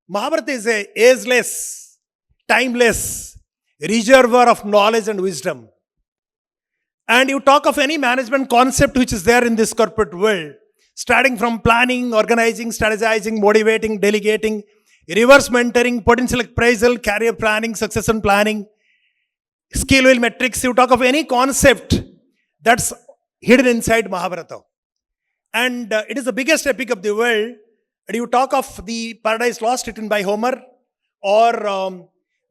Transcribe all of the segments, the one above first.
Mahabharata is a ageless, timeless reservoir of knowledge and wisdom. And you talk of any management concept which is there in this corporate world, starting from planning, organizing, strategizing, motivating, delegating, reverse mentoring, potential appraisal, career planning, succession planning, skill wheel metrics. You talk of any concept that's hidden inside Mahabharata. And it is the biggest epic of the world. And you talk of the Paradise Lost written by Homer, or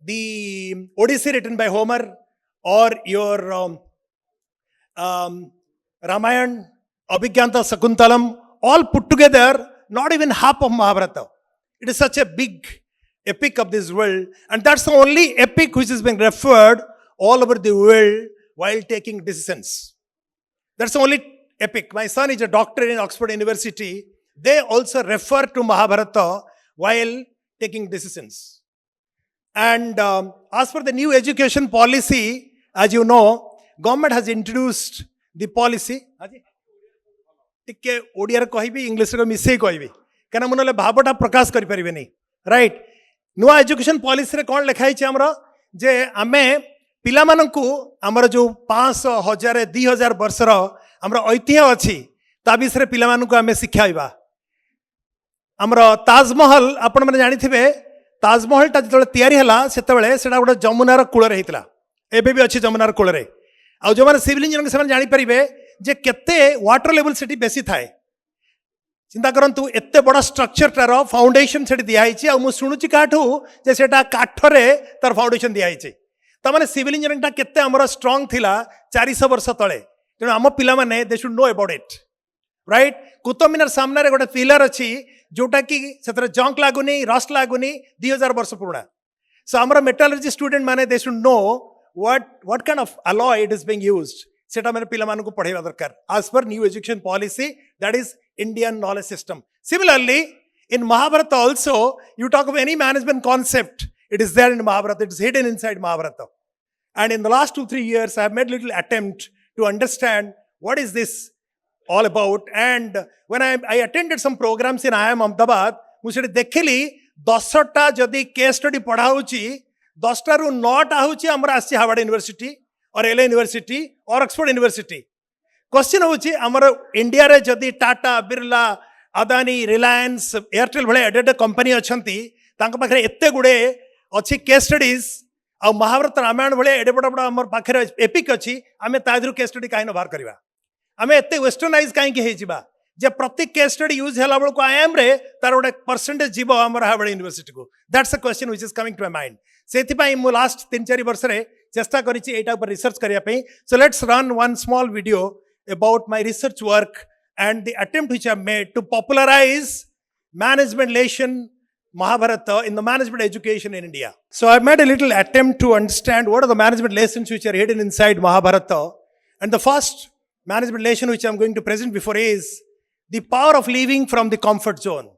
the Odyssey written by Homer, or your Ramayana, Abhigyanta Sakuntalam, all put together, not even half of Mahabharata. It is such a big epic of this world, and that's the only epic which is being referred all over the world while taking decisions. That's the only epic. My son is a doctor in Oxford University. They also refer to Mahabharata while taking decisions. And as for the new education policy, as you know, government has introduced the policy. Tikke Odia kohibi, English ko missei kohibi. Kana munale bhabata prakash kari paribeni. Right? Nua education policy re kon lekha hiche amra je ame pilamananku amara jo 500, 1000, 2000 ବର୍ଷର ଆମର ଐତିହ୍ୟ ଅଛି ତା ବିଷୟରେ ପିଲାମାନଙ୍କୁ ଆମେ ଶିଖାଇବା। ଆମର ତାଜମହଲ ଆପଣମାନେ ଜାଣିଥିବେ, ତାଜମହଲଟା ଯେତେବେଳେ ତିଆରି ହେଲା ସେତେବେଳେ ସେଟା ଗୋଟେ ଯମୁନାର କୂଳରେ ହେଇଥିଲା। ଏବେ ବି ଅଛି ଯମୁନାର କୂଳରେ। ଆଉ ଯେଉଁମାନେ ସିଭିଲ ଇଞ୍ଜିନିୟରିଂ ସେମାନେ ଜାଣିପାରିବେ ଯେ କେତେ ୱାଟର ଲେଭେଲ ସେଠି ବେଶୀ ଥାଏ। ଚିନ୍ତା କରନ୍ତୁ, ଏତେ ବଡ଼ ଷ୍ଟ୍ରକ୍ଚରଟାର ଫାଉଣ୍ଡେସନ ସେଠି ଦିଆହେଇଛି, ଆଉ ମୁଁ ଶୁଣୁଛି କାହାଠୁ ଯେ ସେଟା କାଠରେ ତାର ଫାଉଣ୍ଡେସନ ଦିଆହେଇଛି। ତାମାନେ ସିଭିଲ ଇଞ୍ଜିନିୟରିଂଟା କେତେ ଆମର ଷ୍ଟ୍ରଙ୍ଗ ଥିଲା 400 ବର୍ଷ ତଳେ। ତେଣୁ ଆମ ପିଲାମାନେ they should know about it, right? Qutub Minar ସାମ୍ନାରେ ଗୋଟେ ପିଲର ଅଛି ଯୋଉଟା କି ସେଥିରେ ଜଙ୍କ ଲାଗୁନି, ରଷ୍ଟ ଲାଗୁନି, 2000 ବର୍ଷ ପୁରୁଣା। ସୋ ଆମର ମେଟାଲର୍ଜି ଷ୍ଟୁଡେଣ୍ଟ ମାନେ they should know what kind of alloy it is being used. ସେଟା ମାନେ ପିଲାମାନଙ୍କୁ ପଢ଼େଇବା ଦରକାର as per new education policy, that is Indian knowledge system. Similarly, in Mahabharata also, you talk of any management concept, it is there in Mahabharata, it is hidden inside Mahabharata. And in the last 2-3 years, I have made a little attempt to understand what is this all about. And when I attended some programs in IIM Ahmedabad, ମୁଁ ସେଠି ଦେଖିଲି 10ଟା ଯଦି case study ପଢ଼ା ହେଉଛି, 10ଟାରୁ 9ଟା ହେଉଛି ଆମର ଆସିଛି Harvard university और एल यूनिवर्सिटी और ऑक्सफोर्ड यूनिवर्सिटी। क्वेश्चन होची हमर इंडिया रे जदी टाटा, बिरला, अदानी, रिलायंस, एयरटेल भले एडेड कंपनी अछंती, तांक पाखरे एत्ते गुडे अछि केस स्टडीज आ महाभारत रामायण भले एडे बडा बडा हमर पाखरे एपिक अछि, आमे तादरु केस स्टडी काहे न बाहर करबा? आमे एत्ते वेस्टर्नाइज काहे के हे जिबा जे प्रति केस स्टडी यूज होला बळ को आईएम रे तार गोटे परसेंटेज जीवो हमर हार्वर्ड यूनिवर्सिटी को। That's a question which is coming to my mind. सेति पई मु लास्ट 3-4 वर्ष रे चेष्टा करिछि एटा ऊपर रिसर्च करिया पई। So let's run one small video about my research work and the attempt which I made to popularize management lesson Mahabharata in the management education in India. So I made a little attempt to understand what are the management lessons which are hidden inside Mahabharata. And the first management lesson which I'm going to present before is the power of leaving from the comfort zone.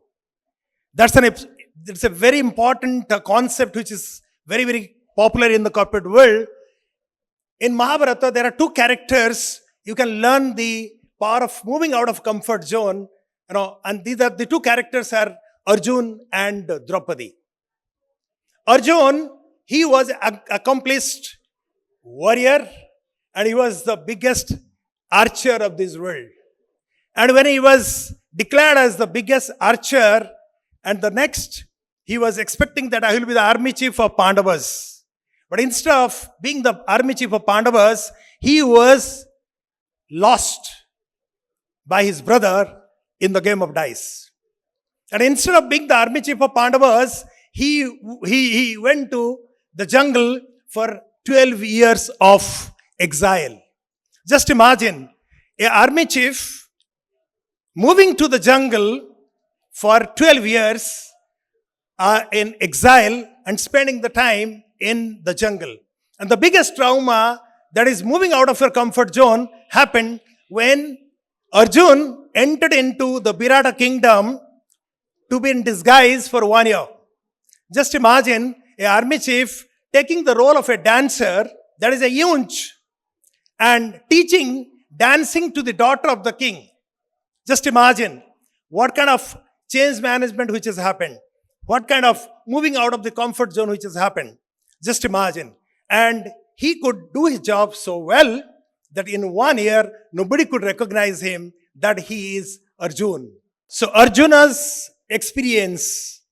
It's a very important concept which is very, very popular in the corporate world. In Mahabharata, there are two characters. You can learn the power of moving out of comfort zone, and these are the two characters are Arjun and Draupadi. Arjun, he was an accomplished warrior, and he was the biggest archer of this world. And when he was declared as the biggest archer, and the next, he was expecting that I will be the army chief of Pandavas. But instead of being the army chief of Pandavas, he was lost by his brother in the game of dice. And instead of being the army chief of Pandavas, he went to the jungle for 12 years of exile. Just imagine an army chief moving to the jungle for 12 years in exile and spending the time in the jungle. And the biggest trauma, that is moving out of your comfort zone, happened when Arjun entered into the Virata kingdom to be in disguise for 1 year. Just imagine an army chief taking the role of a dancer, that is a yunch, and teaching dancing to the daughter of the king. Just imagine what kind of change management which has happened. what kind of moving out of the comfort zone which has happened. Just imagine. And he could do his job so well that in 1 year, nobody could recognize him that he is Arjun. So Arjuna's experience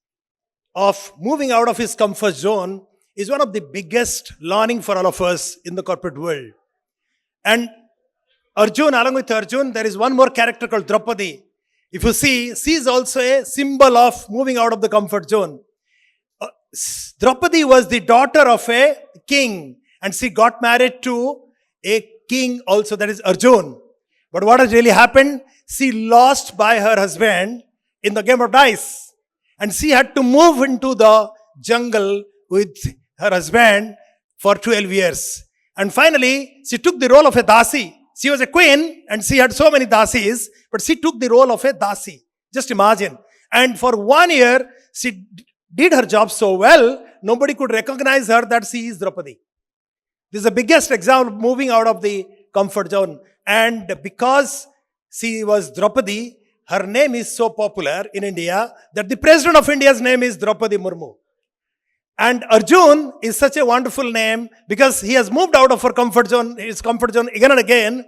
of moving out of his comfort zone is one of the biggest learning for all of us in the corporate world. And Arjun, along with Arjun, there is one more character called Draupadi. If you see, she is also a symbol of moving out of the comfort zone. Draupadi was the daughter of a king, and she got married to a king also, that is Arjun. But what has really happened? She lost by her husband in the game of dice. And she had to move into the jungle with her husband for 12 years. And finally, she took the role of a dasi. She was a queen and she had so many dasis, but she took the role of a dasi. Just imagine. And for 1 year, she did her job so well, nobody could recognize her that she is Draupadi. This is the biggest example of moving out of the comfort zone. And because she was Draupadi, her name is so popular in India that the president of India's name is Draupadi Murmu. And Arjun is such a wonderful name because he has moved out of his comfort zone again and again.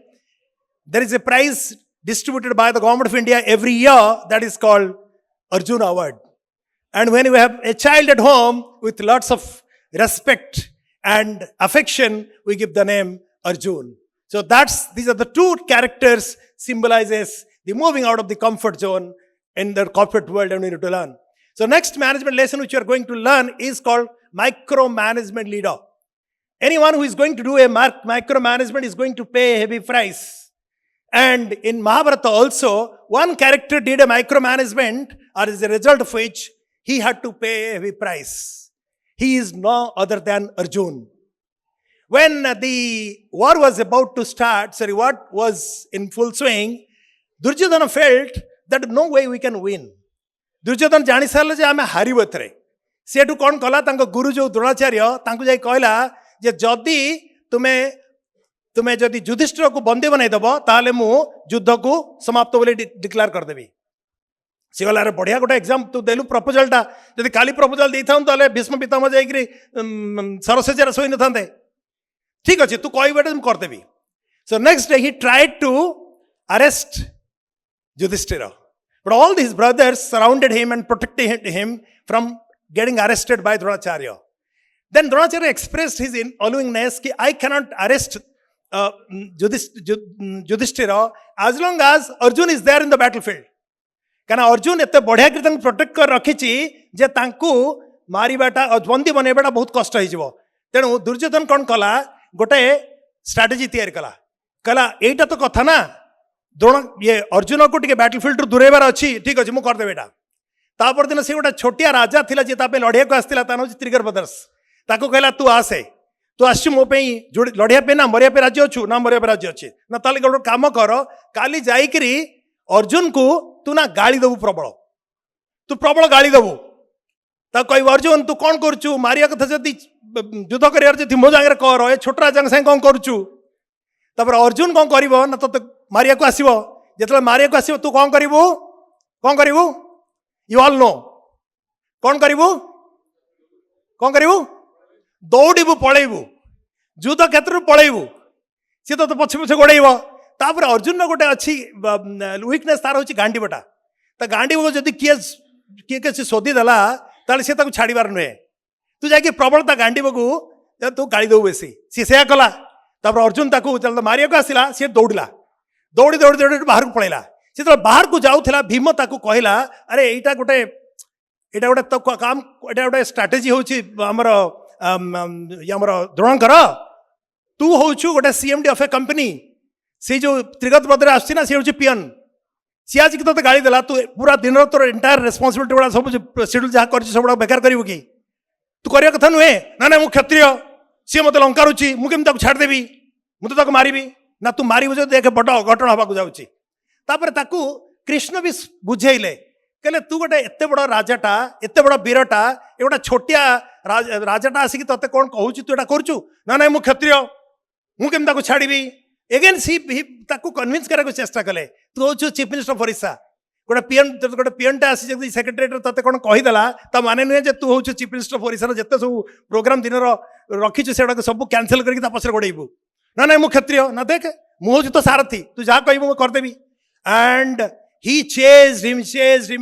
There is a prize distributed by the government of India every year that is called Arjun Award. And when you have a child at home with lots of respect and affection, we give the name Arjun. So these are the two characters symbolizes the moving out of the comfort zone in the corporate world, and we need to learn. So next management lesson which you are going to learn is called micromanagement leader. Anyone who is going to do a micromanagement is going to pay a heavy price. And in Mahabharata also, one character did a micromanagement, or as a result of which he had to pay a heavy price. He is no other than Arjun. When the war was about to start, what was in full swing, Duryodhana felt that no way we can win. Duryodhan जानी सारे जे आम हारबू एथरे सेठू कौन कला गुरु जो द्रोणाचार्य जाई कहला जे जदि तुम्हें तुम्हें जदि युधिष्ठिर को बंदी बनई देव ताले मु युद्ध को समाप्त बोली डिक्लेयर करदेवी सी गला अरे बढ़िया गोटे एग्जाम तू देलु प्रपोजालटा जदि काली प्रपोजाल दे था ताले भीष्म पितामह जाइकरी सरसेजार शोई न थांते ठीक अच्छे तू कह बेटे करदेवी so next day he tried to arrest Yudhishthira. But all these brothers surrounded him and protected him from getting arrested by Dronacharya. Then Dronacharya expressed his unwillingness that I cannot arrest Yudhishthira as long as Arjun is there in the battlefield. Because Arjun एते बढ़िया कृतन protect कर रखिछि जे तांकु मारिबाटा बंदी बनेबाटा बहुत कष्ट होइजिवो. तेणु दुर्योधन कोन कला गोटे strategy तैयार कला कला एटा तो कथा ना द्रोण ये अर्जुन को टे बैटलफिल्ड दूरेबार अच्छी ठीक अच्छे मुझे करदेवी तापर दिन से गोटे छोटिया राजा थिला जे तापे लड़िया को आसला ता नाम त्रिगर ब्रदर्स ताको कहला तू आसे तू आसु मो पे लड़िया पे ना मरिया पे राज्य अच्छु ना मरिया पे राज्य अच्छे ना ताले गोटे काम कर काली जाइकरी अर्जुन को तू ना गाली देबू प्रबल तू प्रबल गाली देबू ता कहबो अर्जुन तू कौन करचु मारिया कथा जदि युद्ध करियार जदि मो जांगे कर ए छोट राजा संग कौन करचु तापर अर्जुन कौन करिवो ना तो मारिया को आसीबो जेतले मारिया को आसीबो तू कौन करिवो यू ऑल नो कौन करिवो दौड़बू पलैबू युद्ध क्षेत्र पलैबू सी तो पछे पछे गोड़ेब तापर अर्जुन गोटे अच्छी वीकनेस तार हूँ गांडीबटा तो गांडीब जदि किए किसी शोधीदेला ताले सी छाड़बार नुहे तू जाकि प्रबल ता गांडीब को तू गाड़ी देबू बेसी सी से कला तापर अर्जुन ताकू मारिया को आसला सी दौड़ा दौड़ी दौड़ी दौड़ी बाहर को पलैला से बाहर को जाऊला भीम ताकू कहला अरे यहाँ गोटे तो काम यहाँ गोटे स्ट्राटेजी हूँ आमर द्रोणकर तू हूँ गोटे सीएमडी ऑफ ए कंपनी से जो त्रिगत ब्रदर आसना सी हूँ पियन सी आज तो गाड़ी देला तू पूरा दिन तोर एंटायर रेस्पॉन्सिबिलिटी गुड़ा सब शेड्यूल जहाँ कर सब बेकार करू कि तू करवा कथा नुहे ना ना मुझे क्षत्रिय सी मत लंका रुचि मुझे छाड़देवी मुझे मारिबी ना तू मारू जो देख बड़ घटना हवा जाऊँगी कृष्ण भी बुझेले कहले तू गोटे एत बड़ राजाटा एत बड़ वीरटा ये गोटे छोटिया राजाटा आसिक ते कौन कहूँ तू यहाँ करूँ ना ना मुझे क्षत्रिय मुझे छाड़ी एगेन सी कन्विन्स कराया चेष्टा कले तू हूँ चीफ मिनिस्टर ऑफ ओडिशा ଗୋଟେ ପିଅନଟେ ଆସି ଯଦି ସେକ୍ରେଟାରୀରେ ତତେ କ'ଣ କହିଦେଲା ତା ମାନେ ନୁହେଁ ଯେ ତୁ ହଉଛୁ ଚିଫ୍ ମିନିଷ୍ଟର ଅଫ୍ ଓଡ଼ିଶାର ଯେତେ ସବୁ ପ୍ରୋଗ୍ରାମ ଦିନର ରଖିଛୁ ସେଗୁଡ଼ାକ ସବୁ କ୍ୟାନସେଲ କରିକି ତା ପଛରେ ଗୋଡ଼େଇବୁ। ନା ନାଇଁ ମୁଁ କ୍ଷତ୍ରିୟ, ନା ଦେଖ ମୁଁ ହଉଛି ତ ସାରଥି, ତୁ ଯାହା କହିବୁ ମୁଁ କରିଦେବି। And he chased him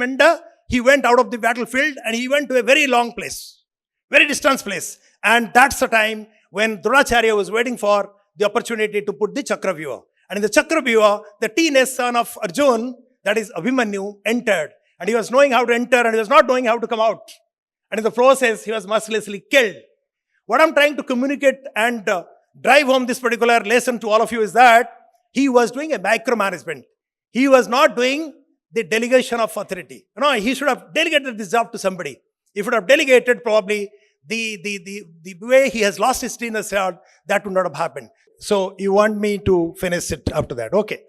and he went out of the battlefield and he went to a very long place, very distant place. And that's the time when Dronacharya was waiting for the opportunity to put the Chakravyuha. And in the Chakravyuha, the teenage son of Arjun, that is Abhimanyu, entered. And he was knowing how to enter and he was not knowing how to come out. And in the process, he was mercilessly killed. What I'm trying to communicate and drive home this particular lesson to all of you is that he was doing a micromanagement. He was not doing the delegation of authority. No, he should have delegated this job to somebody. If he would have delegated, probably the way he has lost his trainer's heart, that would not have happened. So you want me to finish it after that? Okay.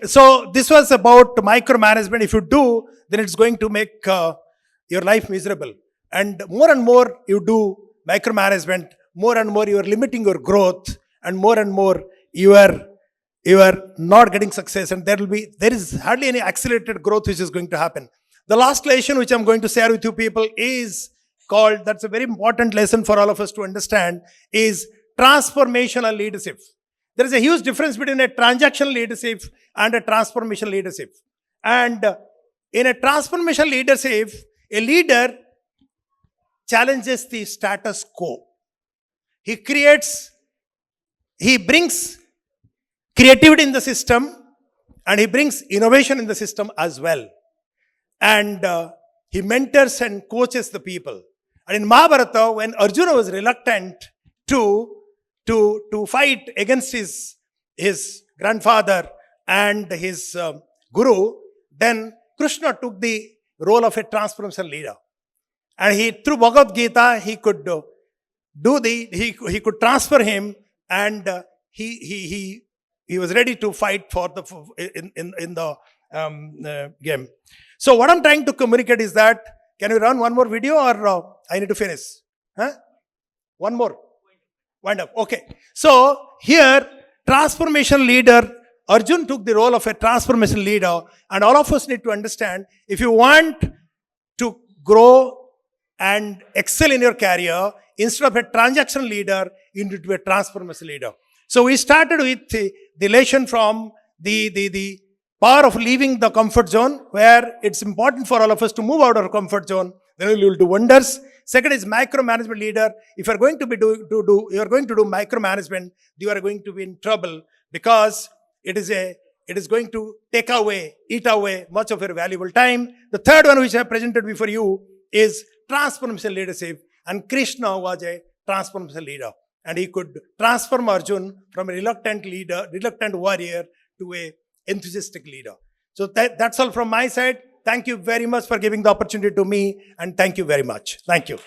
So this was about micromanagement. If you do, then it's going to make your life miserable. And more you do micromanagement, more and more you are limiting your growth, and more you are not getting success, and there is hardly any accelerated growth which is going to happen. The last lesson which I'm going to share with you people is called, that's a very important lesson for all of us to understand, is transformational leadership. There is a huge difference between a transactional leadership and a transformational leadership. And in a transformational leadership, a leader challenges the status quo. He brings creativity in the system, and he brings innovation in the system as well. And he mentors and coaches the people. And in Mahabharata, when Arjuna was reluctant to fight against his grandfather and his guru, then Krishna took the role of a transformational leader. And through Bhagavad Gita, he could he could transfer him, and he was ready to fight for in the game. So what I'm trying to communicate is that, can we run one more video, or I need to finish? One more. Wind up. Okay. So here, transformation leader, Arjun took the role of a transformation leader, and all of us need to understand, if you want to grow and excel in your career, instead of a transactional leader, you need to be a transformation leader. So we started with the lesson from the power of leaving the comfort zone, where it's important for all of us to move out of our comfort zone. Then we will do wonders. Second is micromanagement leader. If you are going to do micromanagement, you are going to be in trouble, because it is going to eat away much of your valuable time. The third one which I have presented before you is transformational leadership, and Krishna was a transformational leader. And he could transform Arjun from a reluctant warrior to a enthusiastic leader. So that's all from my side. Thank you very much for giving the opportunity to me, and thank you very much. Thank you.